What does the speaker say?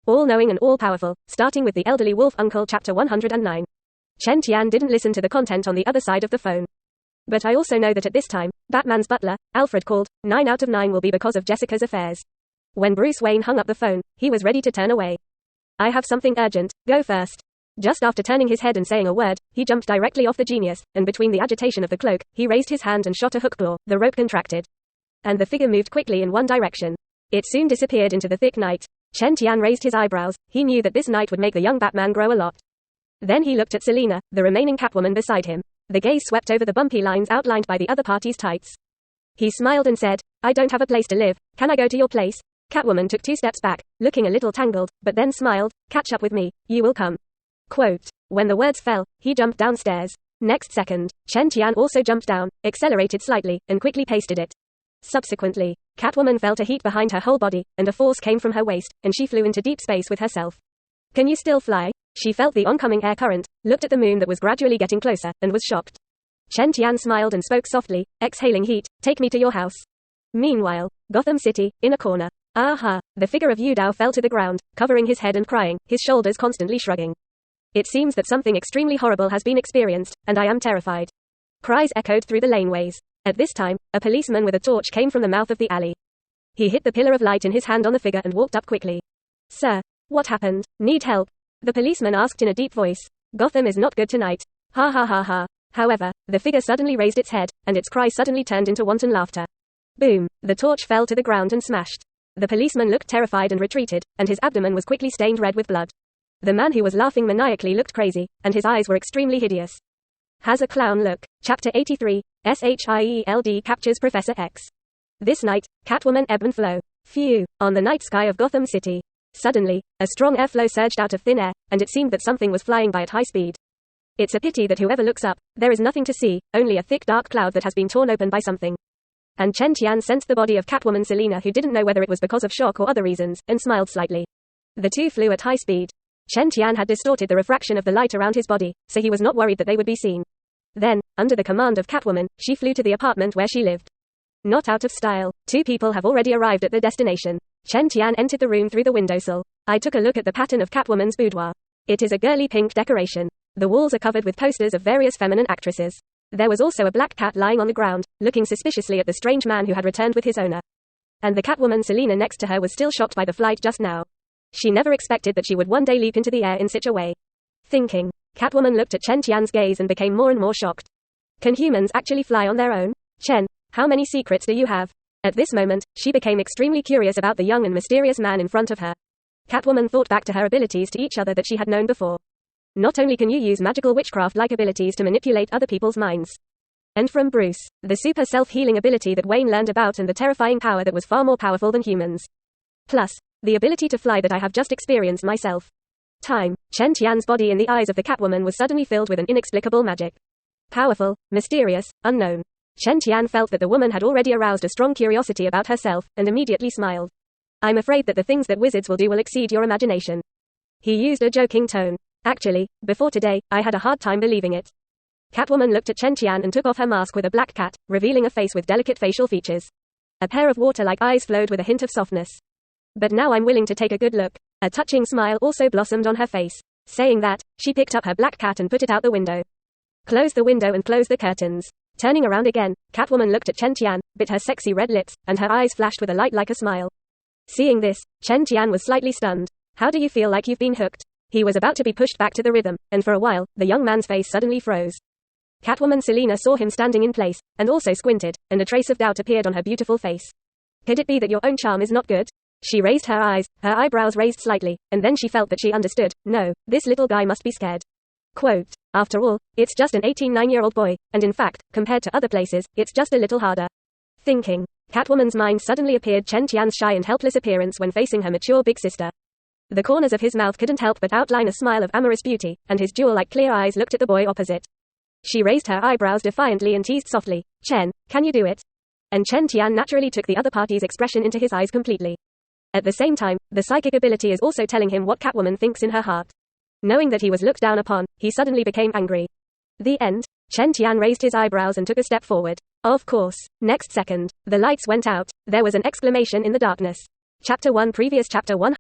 all-knowing and all-powerful, starting with the elderly wolf uncle. Chapter 109. Chen Tian didn't listen to the content on the other side of the phone. But I also know that at this time, Batman's butler, Alfred, called. 9 out of 9 will be because of Jessica's affairs. When Bruce Wayne hung up the phone, he was ready to turn away. I have something urgent, go first. Just after turning his head and saying a word, he jumped directly off the genius, and between the agitation of the cloak, he raised his hand and shot a hook claw. The rope contracted, and the figure moved quickly in one direction. It soon disappeared into the thick night. Chen Tian raised his eyebrows. He knew that this night would make the young Batman grow a lot. Then he looked at Selina, the remaining Catwoman beside him. The gaze swept over the bumpy lines outlined by the other party's tights. He smiled and said, I don't have a place to live, can I go to your place? Catwoman took 2 steps back, looking a little tangled, but then smiled, catch up with me, you will come. Quote. When the words fell, he jumped downstairs. Next second, Chen Tian also jumped down, accelerated slightly, and quickly pasted it. Subsequently, Catwoman felt a heat behind her whole body, and a force came from her waist, and she flew into deep space with herself. Can you still fly? She felt the oncoming air current, looked at the moon that was gradually getting closer, and was shocked. Chen Tian smiled and spoke softly, exhaling heat, take me to your house. Meanwhile, Gotham City, in a corner. Aha! The figure of Yu Dao fell to the ground, covering his head and crying, his shoulders constantly shrugging. It seems that something extremely horrible has been experienced, and I am terrified. Cries echoed through the laneways. At this time, a policeman with a torch came from the mouth of the alley. He hit the pillar of light in his hand on the figure and walked up quickly. Sir, what happened? Need help? The policeman asked in a deep voice. Gotham is not good tonight. Ha ha ha ha. However, the figure suddenly raised its head, and its cry suddenly turned into wanton laughter. Boom! The torch fell to the ground and smashed. The policeman looked terrified and retreated, and his abdomen was quickly stained red with blood. The man who was laughing maniacally looked crazy, and his eyes were extremely hideous. Has a clown look. Chapter 83, SHIELD captures Professor X. This night, Catwoman ebb and flow. Phew, on the night sky of Gotham City. Suddenly, a strong airflow surged out of thin air, and it seemed that something was flying by at high speed. It's a pity that whoever looks up, there is nothing to see, only a thick dark cloud that has been torn open by something. And Chen Tian sensed the body of Catwoman Selina, who didn't know whether it was because of shock or other reasons, and smiled slightly. The two flew at high speed. Chen Tian had distorted the refraction of the light around his body, so he was not worried that they would be seen. Then, under the command of Catwoman, she flew to the apartment where she lived. Not out of style, 2 people have already arrived at their destination. Chen Tian entered the room through the windowsill. I took a look at the pattern of Catwoman's boudoir. It is a girly pink decoration. The walls are covered with posters of various feminine actresses. There was also a black cat lying on the ground, looking suspiciously at the strange man who had returned with his owner. And the Catwoman Selina next to her was still shocked by the flight just now. She never expected that she would one day leap into the air in such a way. Thinking, Catwoman looked at Chen Tian's gaze and became more and more shocked. Can humans actually fly on their own? Chen, how many secrets do you have? At this moment, she became extremely curious about the young and mysterious man in front of her. Catwoman thought back to her abilities to each other that she had known before. Not only can you use magical witchcraft-like abilities to manipulate other people's minds. And from Bruce, the super self-healing ability that Wayne learned about and the terrifying power that was far more powerful than humans. Plus, the ability to fly that I have just experienced myself. Time. Chen Tian's body in the eyes of the Catwoman was suddenly filled with an inexplicable magic. Powerful, mysterious, unknown. Chen Tian felt that the woman had already aroused a strong curiosity about herself, and immediately smiled. I'm afraid that the things that wizards will do will exceed your imagination. He used a joking tone. Actually, before today, I had a hard time believing it. Catwoman looked at Chen Tian and took off her mask with a black cat, revealing a face with delicate facial features. A pair of water-like eyes flowed with a hint of softness. But now I'm willing to take a good look. A touching smile also blossomed on her face. Saying that, she picked up her black cat and put it out the window. Close the window and close the curtains. Turning around again, Catwoman looked at Chen Tian, bit her sexy red lips, and her eyes flashed with a light like a smile. Seeing this, Chen Tian was slightly stunned. How do you feel like you've been hooked? He was about to be pushed back to the rhythm, and for a while, the young man's face suddenly froze. Catwoman Selina saw him standing in place, and also squinted, and a trace of doubt appeared on her beautiful face. Could it be that your own charm is not good? She raised her eyes, her eyebrows raised slightly, and then she felt that she understood. No, this little guy must be scared. Quote, after all, it's just an 18-9-year-old boy, and in fact, compared to other places, it's just a little harder. Thinking, Catwoman's mind suddenly appeared Chen Tian's shy and helpless appearance when facing her mature big sister. The corners of his mouth couldn't help but outline a smile of amorous beauty, and his jewel-like clear eyes looked at the boy opposite. She raised her eyebrows defiantly and teased softly, Chen, can you do it? And Chen Tian naturally took the other party's expression into his eyes completely. At the same time, the psychic ability is also telling him what Catwoman thinks in her heart. Knowing that he was looked down upon, he suddenly became angry. The end. Chen Tian raised his eyebrows and took a step forward. Of course. Next second, the lights went out. There was an exclamation in the darkness. Chapter 1 Previous Chapter 1